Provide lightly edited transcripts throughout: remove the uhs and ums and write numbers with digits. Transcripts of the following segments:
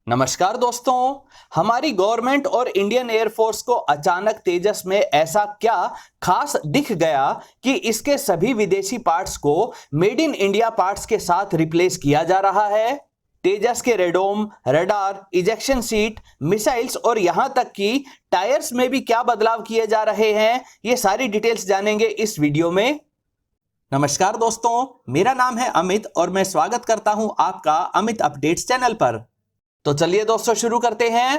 नमस्कार दोस्तों। हमारी गवर्नमेंट और इंडियन एयरफोर्स को अचानक तेजस में ऐसा क्या खास दिख गया कि इसके सभी विदेशी पार्ट्स को मेड इन इंडिया पार्ट्स के साथ रिप्लेस किया जा रहा है। तेजस के radome, radar, ejection seat, missiles और यहां तक कि टायर्स में भी क्या बदलाव किए जा रहे हैं, ये सारी डिटेल्स जानेंगे इस वीडियो में। नमस्कार दोस्तों, मेरा नाम है अमित और मैं स्वागत करता हूं आपका अमित अपडेट्स चैनल पर। तो चलिए दोस्तों शुरू करते हैं।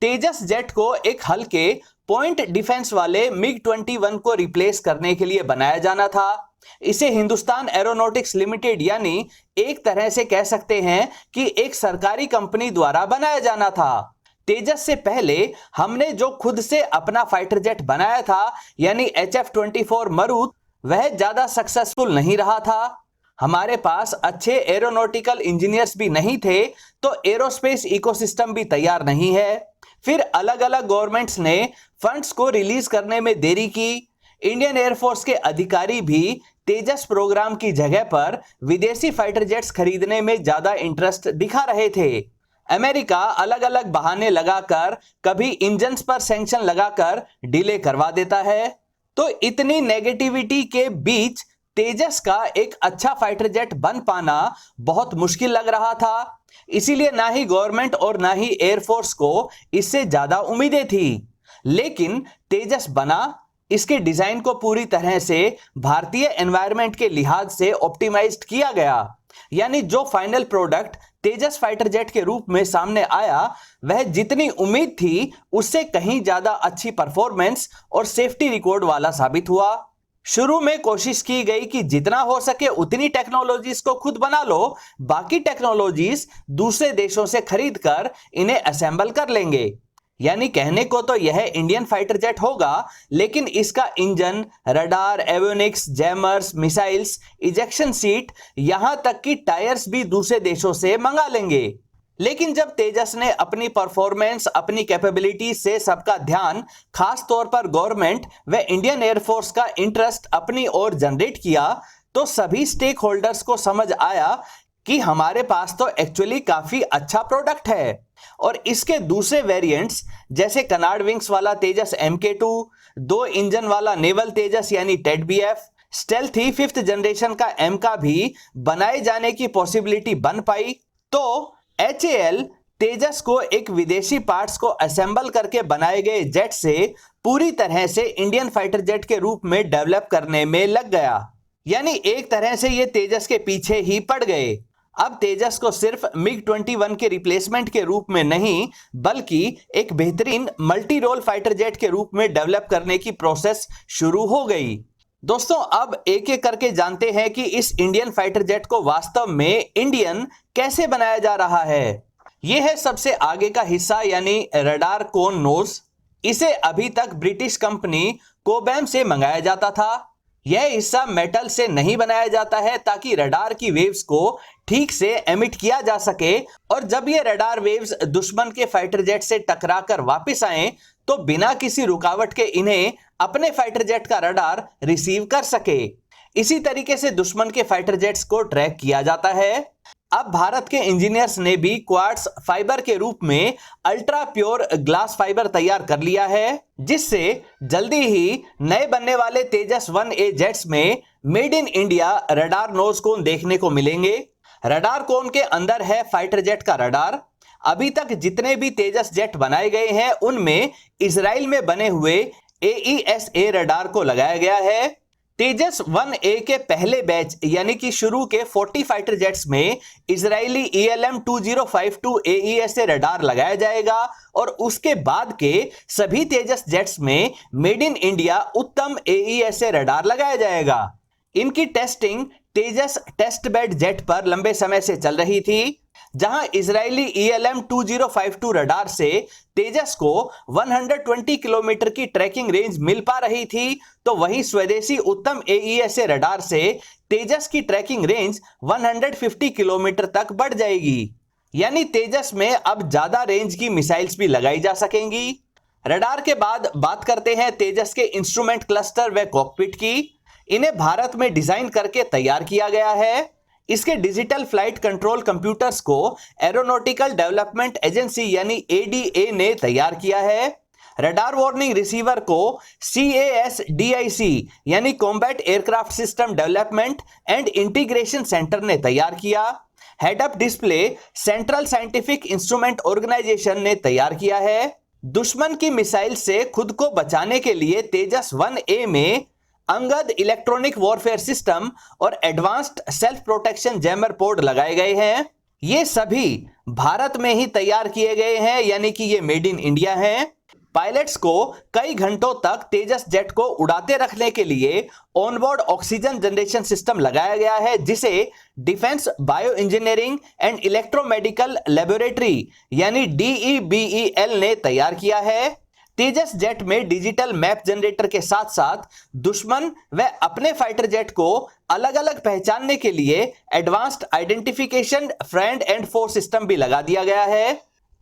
तेजस जेट को एक हल्के पॉइंट डिफेंस वाले मिग 21 को रिप्लेस करने के लिए बनाया जाना था। इसे हिंदुस्तान एरोनॉटिक्स लिमिटेड यानी एक तरह से कह सकते हैं कि एक सरकारी कंपनी द्वारा बनाया जाना था। तेजस से पहले हमने जो खुद से अपना फाइटर जेट बनाया था यानी HF-24 मरूत, वह ज्यादा सक्सेसफुल नहीं रहा था। हमारे पास अच्छे एरोनॉटिकल इंजीनियर्स भी नहीं थे, तो एरोस्पेस इकोसिस्टम भी तैयार नहीं है। फिर अलग अलग गवर्नमेंट्स ने फंड्स को रिलीज करने में देरी की। इंडियन एयरफोर्स के अधिकारी भी तेजस प्रोग्राम की जगह पर विदेशी फाइटर जेट्स खरीदने में ज्यादा इंटरेस्ट दिखा रहे थे। अमेरिका अलग अलग बहाने लगाकर, कभी इंजन्स पर सैंक्शन लगाकर डिले करवा देता है। तो इतनी नेगेटिविटी के बीच तेजस का एक अच्छा फाइटर जेट बन पाना बहुत मुश्किल लग रहा था। इसीलिए ना ही गवर्नमेंट और ना ही एयरफोर्स को इससे ज्यादा उम्मीदें थी। लेकिन तेजस बना। इसके डिजाइन को पूरी तरह से भारतीय एनवायरनमेंट के लिहाज से ऑप्टिमाइज्ड किया गया। यानी जो फाइनल प्रोडक्ट तेजस फाइटर जेट के रूप में सामने आया, वह जितनी उम्मीद थी उससे कहीं ज्यादा अच्छी परफॉर्मेंस और सेफ्टी रिकॉर्ड वाला साबित हुआ। शुरू में कोशिश की गई कि जितना हो सके उतनी टेक्नोलॉजीज को खुद बना लो, बाकी टेक्नोलॉजीज दूसरे देशों से खरीद कर इन्हें असेंबल कर लेंगे। यानी कहने को तो यह इंडियन फाइटर जेट होगा, लेकिन इसका engine, radar, avionics, jammers, missiles, ejection seat, यहां तक कि टायर्स भी दूसरे देशों से मंगा लेंगे। लेकिन जब तेजस ने अपनी परफॉर्मेंस, अपनी कैपेबिलिटी से सबका ध्यान, खास तौर पर गवर्नमेंट व इंडियन एयरफोर्स का इंटरेस्ट अपनी ओर जनरेट किया, तो सभी स्टेक होल्डर्स को समझ आया कि हमारे पास तो एक्चुअली काफी अच्छा प्रोडक्ट है। और इसके दूसरे वेरिएंट्स जैसे कनार्ड विंग्स वाला तेजस MK2, 2 इंजन वाला नेवल तेजस यानी TED-BF, स्टेल्थी 5th जनरेशन का M का भी बनाए जाने की पॉसिबिलिटी बन पाई। तो HAL तेजस को एक विदेशी पार्ट्स को असेंबल करके बनाए गए जेट से पूरी तरह से इंडियन फाइटर जेट के रूप में डेवलप करने में लग गया। यानी एक तरह से ये तेजस के पीछे ही पड़ गए। अब तेजस को सिर्फ मिग 21 के रिप्लेसमेंट के रूप में नहीं, बल्कि एक बेहतरीन मल्टी रोल फाइटर जेट के रूप में डेवलप करने की प्रोसेस शुरू हो गई। दोस्तों, अब एक एक करके जानते हैं कि इस इंडियन फाइटर जेट को वास्तव में इंडियन कैसे बनाया जा रहा है। यह है सबसे आगे का हिस्सा यानी रडार कोन नोज। इसे अभी तक ब्रिटिश कंपनी कोबैम से मंगाया जाता था। यह हिस्सा मेटल से नहीं बनाया जाता है ताकि रडार की वेव्स को ठीक से एमिट किया जा सके, और जब ये रडार वेव्स दुश्मन के फाइटर जेट से टकराकर वापस आए तो बिना किसी रुकावट के इन्हें अपने फाइटर जेट का रडार रिसीव कर सके। इसी तरीके से दुश्मन के फाइटर जेट्स को ट्रैक किया जाता है। अब भारत के इंजीनियर्स ने भी क्वार्ट्ज फाइबर के रूप में अल्ट्रा प्योर ग्लास फाइबर तैयार कर लिया है, जिससे जल्दी ही नए बनने वाले तेजस 1A जेट्स में made in India radar nose cone देखने को मिलेंगे। रडार कोन के अंदर है फाइटर जेट का रडार। अभी तक जितने भी तेजस जेट बनाए गए हैं उनमें इजराइल में बने हुए AESA रडार को लगाया गया है। तेजस 1A के पहले बैच यानी कि शुरू के 40 फाइटर जेट्स में इजरायली ELM-2052 AESA रडार लगाया जाएगा, और उसके बाद के सभी तेजस जेट्स में मेड इन इंडिया उत्तम AESA रडार लगाया जाएगा। इनकी टेस्टिंग तेजस टेस्ट बेड जेट पर लंबे समय से चल रही थी। जहां इजरायली ELM-2052 रडार से तेजस को 120 किलोमीटर की ट्रैकिंग रेंज मिल पा रही थी, तो वहीं स्वदेशी उत्तम AESA रडार से तेजस की ट्रैकिंग रेंज 150 किलोमीटर तक बढ़ जाएगी। यानी तेजस में अब ज्यादा रेंज की मिसाइल्स भी लगाई जा सकेंगी। रडार के बाद बात करते हैं तेजस के इंस्ट्रूमेंट क्लस्टर व कॉकपिट की। इन्हें भारत में डिजाइन करके तैयार किया गया है। इसके डिजिटल फ्लाइट कंट्रोल कंप्यूटर्स को एरोनॉटिकल डेवलपमेंट एजेंसी यानी एडीए ने तैयार किया है। रडार वार्निंग रिसीवर को CASDIC यानी combat aircraft system development and integration centre ने तैयार किया। Head up display central scientific instrument organisation ने तैयार किया है। दुश्मन की मिसाइल से खुद को बचाने के लिए तेजस 1A में अंगद इलेक्ट्रॉनिक वॉरफेयर सिस्टम और advanced self protection jammer port लगाए गए हैं। ये सभी भारत में ही तैयार किए गए हैं, यानी कि ये मेड इन इंडिया हैं। पायलट्स को कई घंटों तक तेजस जेट को उड़ाते रखने के लिए ऑनबोर्ड ऑक्सीजन जनरेशन सिस्टम लगाया गया है, जिसे defence bio engineering and electromedical laboratory यानी DEBEL ने तैयार किया है। तेजस जेट में डिजिटल मैप जनरेटर के साथ साथ दुश्मन व अपने फाइटर जेट को अलग अलग पहचानने के लिए advanced identification friend and foe system भी लगा दिया गया है।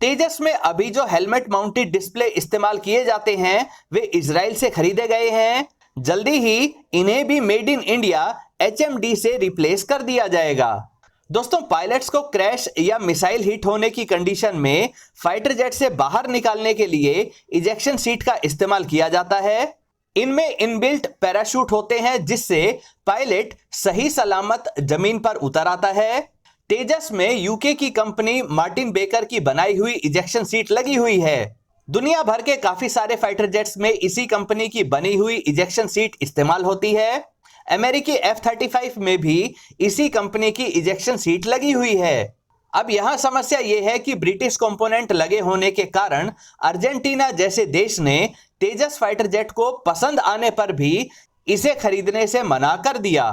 तेजस में अभी जो हेलमेट माउंटेड डिस्प्ले इस्तेमाल किए जाते हैं वे इजराइल से खरीदे गए हैं। जल्दी ही इन्हें भी मेड इन इंडिया HMD से रिप्लेस कर दिया जाएगा। दोस्तों, पायलट्स को क्रैश या मिसाइल हिट होने की कंडीशन में फाइटर जेट से बाहर निकालने के लिए इजेक्शन सीट का इस्तेमाल किया जाता है। इनमें इनबिल्ट पैराशूट होते हैं जिससे पायलट सही सलामत जमीन पर उतर आता है। तेजस में यूके की कंपनी मार्टिन बेकर की बनाई हुई इजेक्शन सीट लगी हुई है। दुनिया भर के काफी सारे फाइटर जेट्स में इसी कंपनी की बनी हुई इजेक्शन सीट इस्तेमाल होती है। अमेरिकी F-35 में भी इसी कंपनी की इजेक्शन सीट लगी हुई है। अब यहां समस्या यह है कि ब्रिटिश कंपोनेंट लगे होने के कारण अर्जेंटीना जैसे देश ने तेजस फाइटर जेट को पसंद आने पर भी इसे खरीदने से मना कर दिया।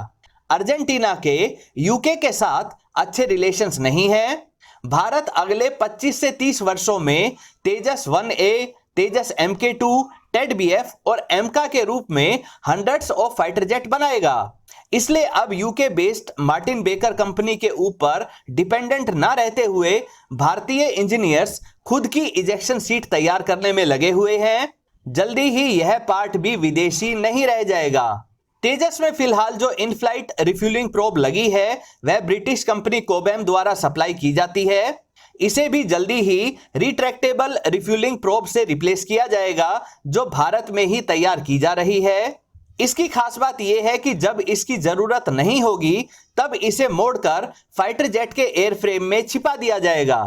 अर्जेंटीना के यूके के साथ अच्छे रिलेशंस नहीं हैं। भारत अगले 25 से 30 वर्षों में तेजस 1A, तेजस MK2, TED-BF और एमका के रूप में हंड्रेड्स ऑफ फाइटर जेट बनाएगा। इसलिए अब UK based Martin baker company के ऊपर डिपेंडेंट ना रहते हुए भारतीय इंजीनियर्स खुद की इजेक्शन सीट तैयार करने में लगे हुए हैं। जल्दी ही यह पार्ट भी विदेशी नहीं रह जाएगा। तेजस में फिलहाल जो इन फ्लाइट रिफ्यूलिंग प्रोब लगी है वह ब्रिटिश कंपनी कोबैम द्वारा सप्लाई की जाती है। इसे भी जल्दी ही रिट्रैक्टेबल रिफ्यूलिंग प्रोब से रिप्लेस किया जाएगा, जो भारत में ही तैयार की जा रही है। इसकी खास बात यह है कि जब इसकी जरूरत नहीं होगी तब इसे मोड़कर फाइटर जेट के एयरफ्रेम में छिपा दिया जाएगा।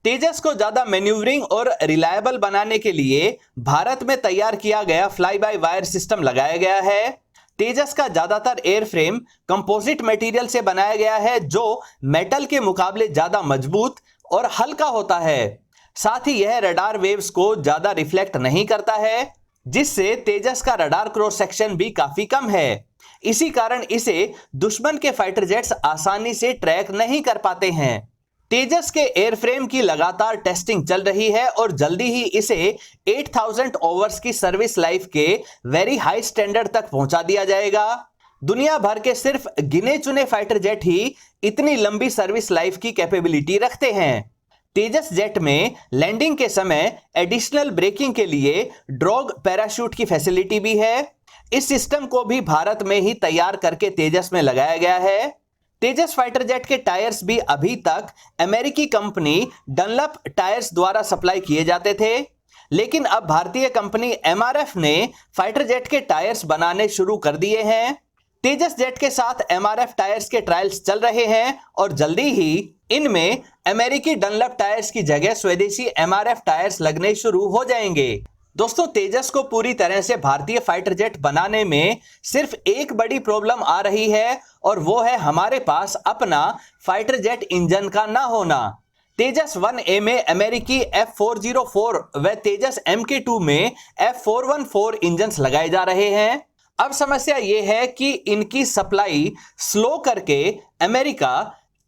तेजस को ज्यादा मैन्यूवरिंग और रिलायबल बनाने के लिए भारत में तैयार किया गया फ्लाई बाय वायर सिस्टम लगाया गया है। तेजस का ज्यादातर एयरफ्रेम कंपोजिट मटेरियल से बनाया गया है, जो मेटल के मुकाबले ज्यादा मजबूत और हल्का होता है। साथ ही यह रडार वेव्स को ज्यादा रिफ्लेक्ट नहीं करता है, जिससे तेजस का रडार क्रॉस सेक्शन भी काफी कम है। इसी कारण इसे दुश्मन के फाइटर जेट्स आसानी से ट्रैक नहीं कर पाते हैं। तेजस के एयरफ्रेम की लगातार टेस्टिंग चल रही है और जल्दी ही इसे 8000 आवर्स की सर्विस लाइफ के वेरी हाई स्टैंडर्ड तक पहुंचा दिया जाएगा। दुनिया भर के सिर्फ गिने चुने फाइटर जेट ही इतनी लंबी सर्विस लाइफ की कैपेबिलिटी रखते हैं। तेजस जेट में लैंडिंग के समय एडिशनल ब्रेकिंग के लिए ड्रॉग पैराशूट की फैसिलिटी भी है। इस सिस्टम को भी भारत में ही तैयार करके तेजस में लगाया गया है। तेजस फाइटर जेट के टायर्स भी अभी तक अमेरिकी कंपनी डनलप टायर्स द्वारा सप्लाई किए जाते थे, लेकिन अब भारतीय कंपनी MRF ने फाइटर जेट के टायर्स बनाने शुरू कर दिए हैं। तेजस जेट के साथ MRF टायर्स के ट्रायल्स चल रहे हैं और जल्दी ही इनमें अमेरिकी डनलप टायर्स की जगह स्वदेशी MRF टायर्स लगने शुरू हो जाएंगे। दोस्तों, तेजस को पूरी तरह से भारतीय फाइटर जेट बनाने में सिर्फ एक बड़ी प्रॉब्लम आ रही है और वो है हमारे पास अपना फाइटर जेट इंजन का ना होना। तेजस 1A में अमेरिकी F404 व तेजस MK2 में F414 इंजन्स लगाए जा रहे हैं। अब समस्या यह है कि इनकी सप्लाई स्लो करके अमेरिका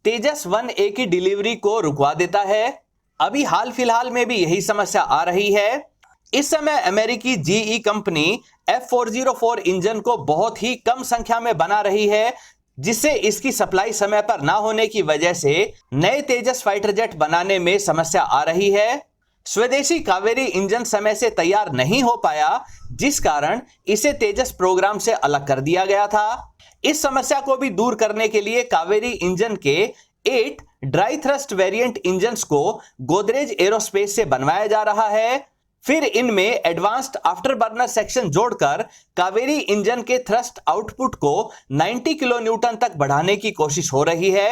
तेजस 1A की डिलीवरी को रुकवा देता है। अभी हाल फिलहाल में भी यही समस्या आ रही है। इस समय अमेरिकी GE कंपनी F404 इंजन को बहुत ही कम संख्या में बना रही है, जिससे इसकी सप्लाई समय पर ना होने की वजह से नए तेजस फाइटर जेट बनाने में समस्या आ रही है। स्वदेशी कावेरी इंजन समय से तैयार नहीं हो पाया, जिस कारण इसे तेजस प्रोग्राम से अलग कर दिया गया था। इस समस्या को भी दूर करने के लिए कावेरी इंजन के 8 ड्राई थ्रस्ट वेरिएंट इंजन्स को गोदरेज एरोस्पेस से बनवाया जा रहा है। फिर इनमें एडवांस्ड आफ्टर बर्नर सेक्शन जोड़कर कावेरी इंजन के थ्रस्ट आउटपुट को 90 किलो न्यूटन तक बढ़ाने की कोशिश हो रही है।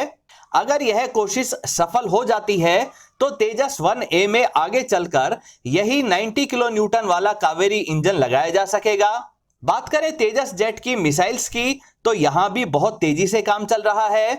अगर यह कोशिश सफल हो जाती है तो तेजस 1A में आगे चलकर यही 90 किलो न्यूटन वाला कावेरी इंजन लगाया जा सकेगा। बात करें तेजस जेट की मिसाइल्स की तो यहां भी बहुत तेजी से काम चल रहा है।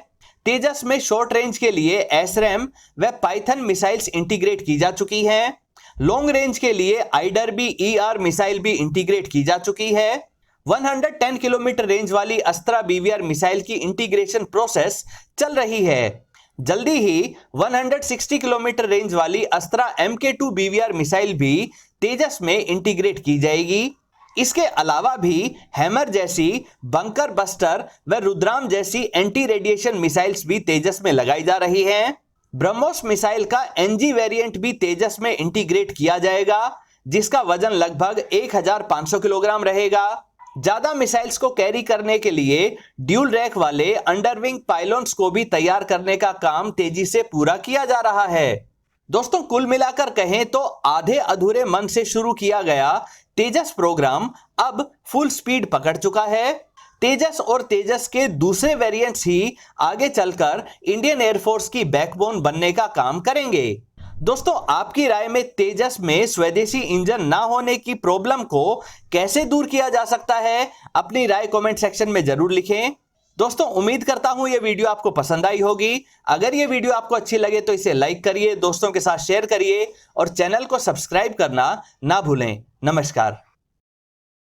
तेजस में शॉर्ट रेंज के लिए एसरैम व पाइथन मिसाइल्स इंटीग्रेट की जा चुकी हैं। लॉन्ग रेंज के लिए आईडरबी ER मिसाइल भी इंटीग्रेट की जा चुकी है। 110 किलोमीटर रेंज वाली अस्त्रा BVR मिसाइल की इंटीग्रेशन प्रोसेस चल रही है। जल्दी ही 160 किलोमीटर रेंज वाली अस्त्रा MK2 BVR मिसाइल भी तेजस में इंटीग्रेट की जाएगी। इसके अलावा भी हैमर जैसी, बंकर बस्टर व रुद्राम जैसी एंटी रेडिएशन मिसाइल्स भी तेजस में लगाई जा रही हैं। ब्रह्मोस मिसाइल का NG वेरिएंट भी तेजस में इंटीग्रेट किया जाएगा, जिसका वजन लगभग 1500 किलोग्राम रहेगा। ज्यादा मिसाइल्स को कैरी करने के लिए ड्यूल रैक वाले अंडरविंग पाइलोन्स को भी तैयार करने का काम तेजी से पूरा किया जा रहा है। दोस्तों, कुल मिलाकर कहें तो आधे अधूरे मन से शुरू किया गया तेजस प्रोग्राम अब फुल स्पीड पकड़ चुका है। तेजस और तेजस के दूसरे वेरिएंट्स ही आगे चलकर इंडियन एयरफोर्स की बैकबोन बनने का काम करेंगे। दोस्तों, आपकी राय में तेजस में स्वदेशी इंजन ना होने की प्रॉब्लम को कैसे दूर किया जा सकता है? अपनी राय कमेंट सेक्शन में जरूर लिखें। दोस्तों, उम्मीद करता हूं यह वीडियो आपको पसंद आई होगी। अगर यह वीडियो आपको अच्छी लगे तो इसे लाइक करिए, दोस्तों के साथ शेयर करिए और चैनल को सब्सक्राइब करना ना भूलें। नमस्कार।